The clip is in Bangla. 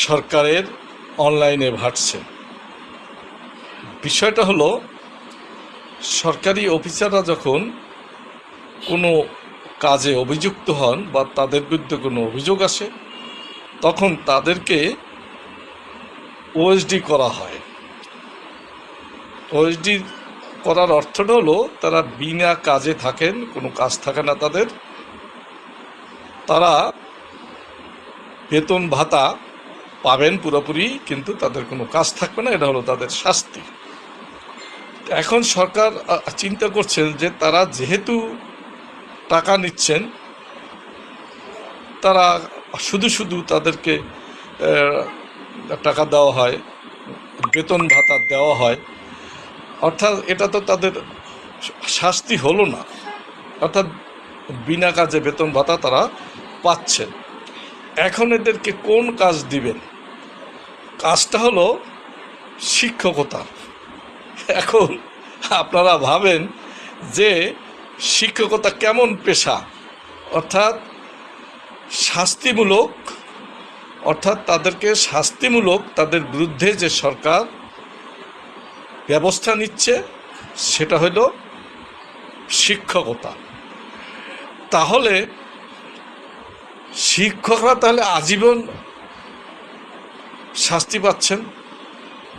সরকারের অনলাইনে ভাটছে। বিষয়টা হলো, সরকারি অফিসাররা যখন কোনো কাজে অভিযুক্ত হন বা তাদের বিরুদ্ধে কোনো অভিযোগ আসে, তখন তাদেরকে ওএসডি করা হয়। ওএসডি করার অর্থটা হলো, তারা বিনা কাজে থাকেন, কোনো কাজ থাকে না তাদের, তারা বেতন ভাতা পাবেন পুরোপুরি, কিন্তু তাদের কোনো কাজ থাকবে না। এটা হলো তাদের শাস্তি। এখন সরকার চিন্তা করছেন যে তারা যেহেতু টাকা নিচ্ছেন, তারা শুধু শুধু তাদেরকে টাকা দেওয়া হয়, বেতন ভাতা দেওয়া হয়, অর্থাৎ এটা তো তাদের শাস্তি হলো না, অর্থাৎ বিনা কাজে বেতন ভাতা তারা পাচ্ছেন। এখন এদেরকে কোন কাজ দিবেন? কাজটা হলো শিক্ষকতা। এখন আপনারা ভাবেন যে শিক্ষকতা কেমন পেশা, অর্থাৎ শাস্তিমূলক, অর্থাৎ তাদেরকে শাস্তিমূলক, তাদের বিরুদ্ধে যে সরকার ব্যবস্থা নিচ্ছে সেটা হলো শিক্ষকতা। তাহলে শিক্ষকরা তাহলে আজীবন শাস্তি পাচ্ছেন।